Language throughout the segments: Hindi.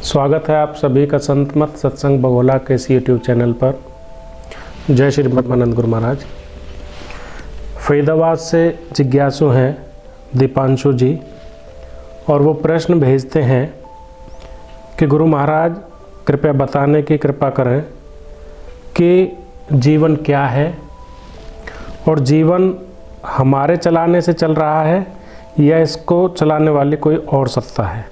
स्वागत है आप सभी का संत मत सत्संग बगोला के इस यूट्यूब चैनल पर। जय श्री ब्रह्मानंद गुरु महाराज। फरीदाबाद से जिज्ञासु हैं दीपांशु जी, और वो प्रश्न भेजते हैं कि गुरु महाराज कृपया बताने की कृपा करें कि जीवन क्या है और जीवन हमारे चलाने से चल रहा है या इसको चलाने वाली कोई और सत्ता है।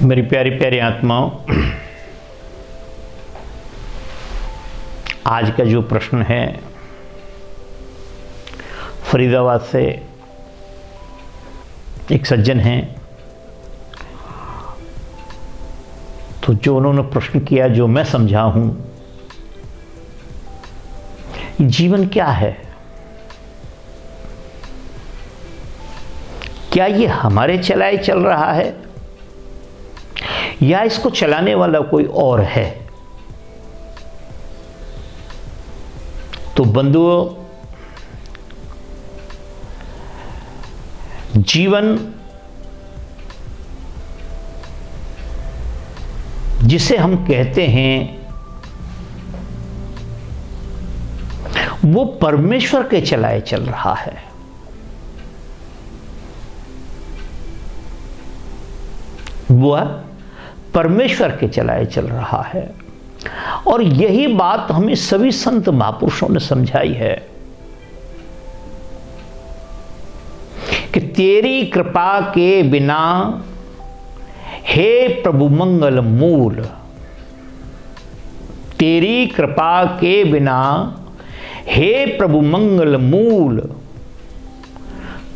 मेरी प्यारी प्यारी आत्माओं, आज का जो प्रश्न है फरीदाबाद से एक सज्जन हैं, तो जो उन्होंने प्रश्न किया, जो मैं समझा हूं, जीवन क्या है, क्या ये हमारे चलाए चल रहा है या इसको चलाने वाला कोई और है। तो बंधुओं, जीवन जिसे हम कहते हैं वो परमेश्वर के चलाए चल रहा है। वह परमेश्वर के चलाए चल रहा है, और यही बात हमें सभी संत महापुरुषों ने समझाई है कि तेरी कृपा के बिना हे प्रभु मंगल मूल, तेरी कृपा के बिना हे प्रभु मंगल मूल,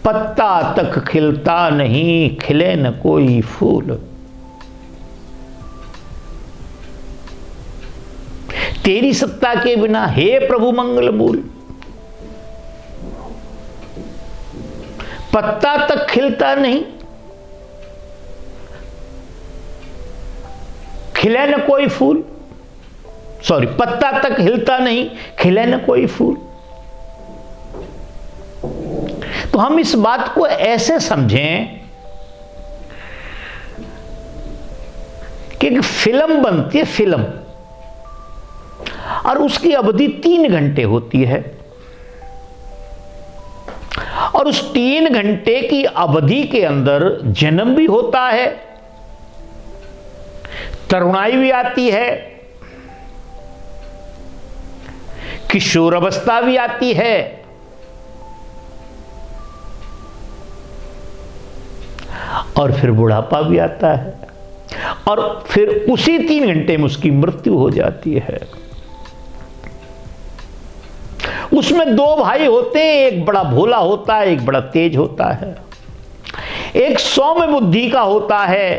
पत्ता तक खिलता नहीं, खिले न कोई फूल। तेरी सत्ता के बिना हे प्रभु मंगल मूल, पत्ता तक खिलता नहीं, खिले न कोई फूल। पत्ता तक हिलता नहीं, खिले न कोई फूल। तो हम इस बात को ऐसे समझें कि एक फिल्म बनती है, फिल्म, और उसकी अवधि 3 घंटे होती है, और उस 3 घंटे की अवधि के अंदर जन्म भी होता है, तरुणाई भी आती है, किशोर अवस्था भी आती है, और फिर बुढ़ापा भी आता है, और फिर उसी 3 घंटे में उसकी मृत्यु हो जाती है। उसमें 2 भाई होते हैं, एक बड़ा भोला होता है, एक बड़ा तेज होता है। एक सौम्य बुद्धि का होता है,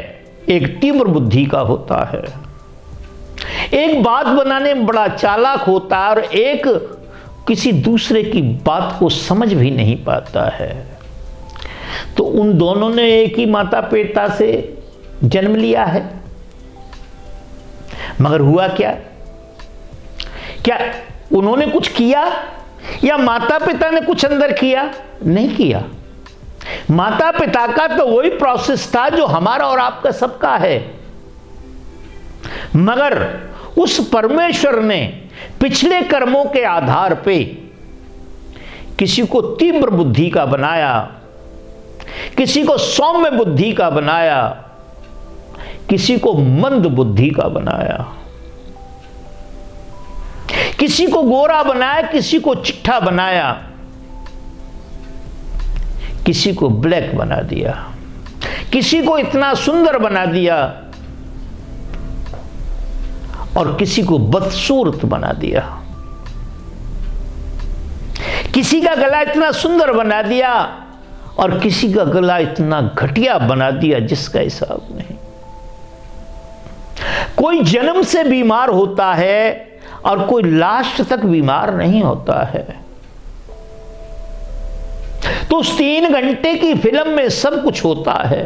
एक तीव्र बुद्धि का होता है। एक बात बनाने में बड़ा चालाक होता है, और एक किसी दूसरे की बात को समझ भी नहीं पाता है। तो उन दोनों ने एक ही माता पिता से जन्म लिया है, मगर हुआ क्या? क्या उन्होंने कुछ किया या माता पिता ने कुछ अंदर किया? नहीं किया। माता पिता का तो वही प्रोसेस था जो हमारा और आपका सबका है, मगर उस परमेश्वर ने पिछले कर्मों के आधार पे किसी को तीव्र बुद्धि का बनाया, किसी को सौम्य बुद्धि का बनाया, किसी को मंद बुद्धि का बनाया, किसी को गोरा बनाया, किसी को चिट्ठा बनाया, किसी को ब्लैक बना दिया, किसी को इतना सुंदर बना दिया, और किसी को बदसूरत बना दिया। किसी का गला इतना सुंदर बना दिया और किसी का गला इतना घटिया बना दिया जिसका हिसाब नहीं। कोई जन्म से बीमार होता है और कोई लास्ट तक बीमार नहीं होता है। तो उस 3 घंटे की फिल्म में सब कुछ होता है।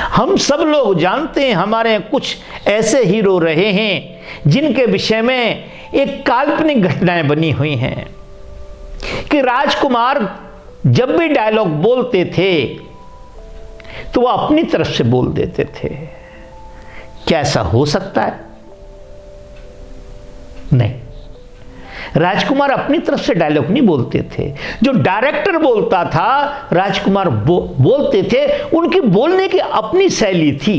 हम सब लोग जानते हैं, हमारे कुछ ऐसे हीरो रहे हैं जिनके विषय में एक काल्पनिक घटनाएं बनी हुई हैं कि राजकुमार जब भी डायलॉग बोलते थे तो वो अपनी तरफ से बोल देते थे। क्या ऐसा हो सकता है? नहीं, राजकुमार अपनी तरफ से डायलॉग नहीं बोलते थे। जो डायरेक्टर बोलता था राजकुमार बोलते थे। उनकी बोलने की अपनी शैली थी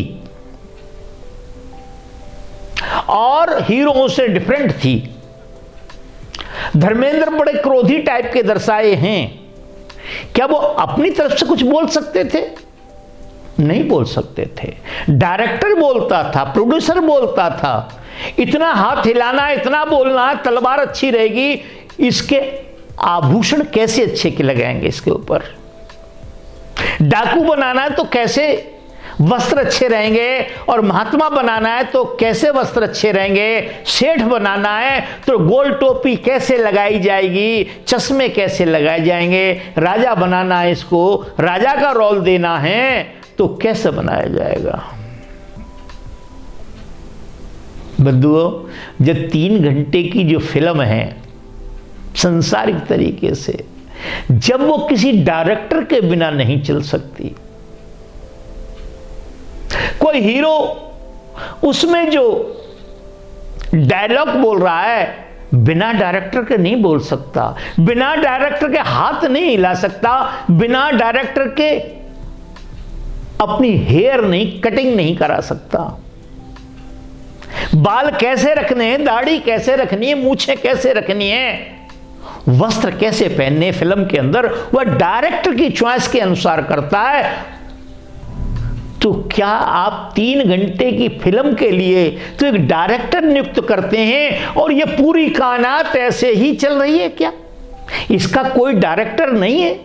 और हीरोओं से डिफरेंट थी। धर्मेंद्र बड़े क्रोधी टाइप के दर्शाए हैं। क्या वो अपनी तरफ से कुछ बोल सकते थे? नहीं बोल सकते थे। डायरेक्टर बोलता था, प्रोड्यूसर बोलता था। इतना हाथ हिलाना, इतना बोलना, तलवार अच्छी रहेगी, इसके आभूषण कैसे अच्छे के लगाएंगे इसके ऊपर। डाकू बनाना है तो कैसे वस्त्र अच्छे रहेंगे, और महात्मा बनाना है तो कैसे वस्त्र अच्छे रहेंगे। सेठ बनाना है तो गोल टोपी कैसे लगाई जाएगी, चश्मे कैसे लगाए जाएंगे। राजा बनाना है, इसको राजा का रोल देना है तो कैसे बनाया जाएगा। बंधुओं, जब 3 घंटे की जो फिल्म है सांसारिक तरीके से, जब वो किसी डायरेक्टर के बिना नहीं चल सकती, कोई हीरो उसमें जो डायलॉग बोल रहा है बिना डायरेक्टर के नहीं बोल सकता, बिना डायरेक्टर के हाथ नहीं हिला सकता, बिना डायरेक्टर के अपनी हेयर नहीं, कटिंग नहीं करा सकता। बाल कैसे रखने हैं, दाढ़ी कैसे रखनी है, मूछें कैसे रखनी है, वस्त्र कैसे पहनने फिल्म के अंदर, वह डायरेक्टर की चॉइस के अनुसार करता है। तो क्या आप 3 घंटे की फिल्म के लिए तो एक डायरेक्टर नियुक्त करते हैं और यह पूरी कायनात ऐसे ही चल रही है क्या? इसका कोई डायरेक्टर नहीं है,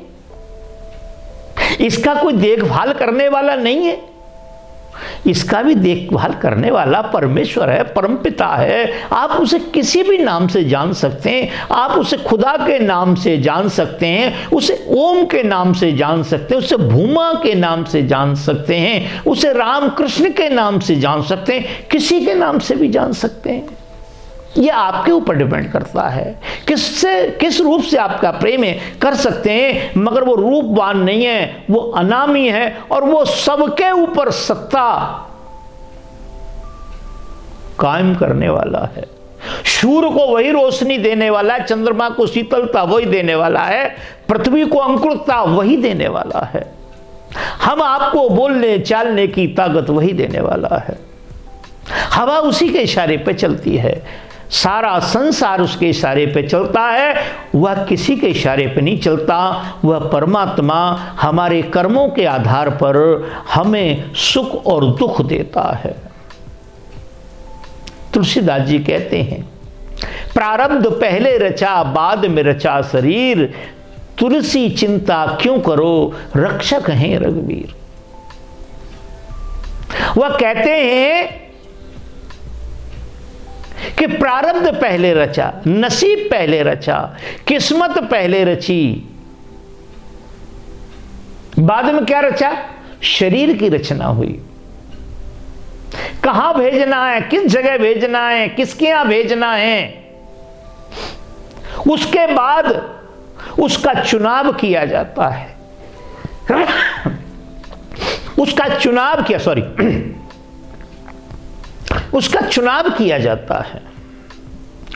इसका कोई देखभाल करने वाला नहीं है। इसका भी देखभाल करने वाला परमेश्वर है, परमपिता है। आप उसे किसी भी नाम से जान सकते हैं, आप उसे खुदा के नाम से जान सकते हैं, उसे ओम के नाम से जान सकते हैं, उसे भूमा के नाम से जान सकते हैं, उसे राम कृष्ण के नाम से जान सकते हैं, किसी के नाम से भी जान सकते हैं। यह आपके ऊपर डिपेंड करता है किस रूप से आपका प्रेम है, कर सकते हैं। मगर वो रूपवान नहीं है, वो अनामी है और वो सबके ऊपर सत्ता कायम करने वाला है। सूर्य को वही रोशनी देने वाला है, चंद्रमा को शीतलता वही देने वाला है, पृथ्वी को अंकुरता वही देने वाला है, हम आपको बोलने चालने की ताकत वही देने वाला है। हवा उसी के इशारे पे चलती है, सारा संसार उसके इशारे पे चलता है। वह किसी के इशारे पे नहीं चलता, वह परमात्मा हमारे कर्मों के आधार पर हमें सुख और दुख देता है। तुलसीदास जी कहते हैं, प्रारब्ध पहले रचा बाद में रचा शरीर, तुलसी चिंता क्यों करो रक्षक हैं रघुवीर। वह कहते हैं कि प्रारब्ध पहले रचा, नसीब पहले रचा, किस्मत पहले रची, बाद में क्या रचा? शरीर की रचना हुई। कहां भेजना है, किस जगह भेजना है, किसके यहां भेजना है, उसके बाद उसका चुनाव किया जाता है। उसका चुनाव किया जाता है,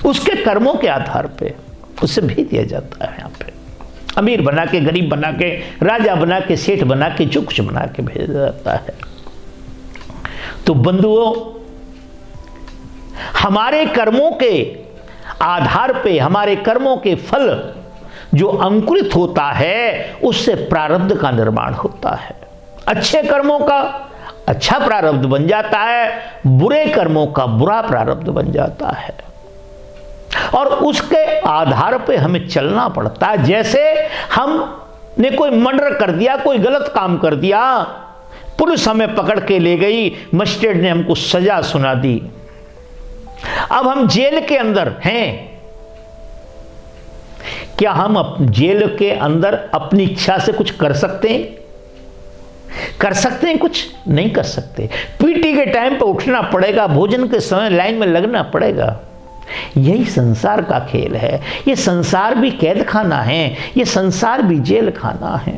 उसके कर्मों के आधार पे उसे भेज दिया जाता है। यहाँ पे अमीर बना के, गरीब बना के, राजा बना के, सेठ बना के, जो कुछ बना के भेजा जाता है। तो बंधुओं, हमारे कर्मों के आधार पे, हमारे कर्मों के फल जो अंकुरित होता है, उससे प्रारब्ध का निर्माण होता है। अच्छे कर्मों का अच्छा प्रारब्ध बन जाता है, बुरे कर्मों का बुरा प्रारब्ध बन जाता है, और उसके आधार पे हमें चलना पड़ता है। जैसे हमने कोई मर्डर कर दिया, कोई गलत काम कर दिया, पुलिस हमें पकड़ के ले गई, मजिस्ट्रेट ने हमको सजा सुना दी, अब हम जेल के अंदर हैं। क्या हम जेल के अंदर अपनी इच्छा से कुछ कर सकते हैं? कुछ नहीं कर सकते। पीटी के टाइम पे उठना पड़ेगा, भोजन के समय लाइन में लगना पड़ेगा। यही संसार का खेल है। ये संसार भी कैद खाना है, ये संसार भी जेल खाना है।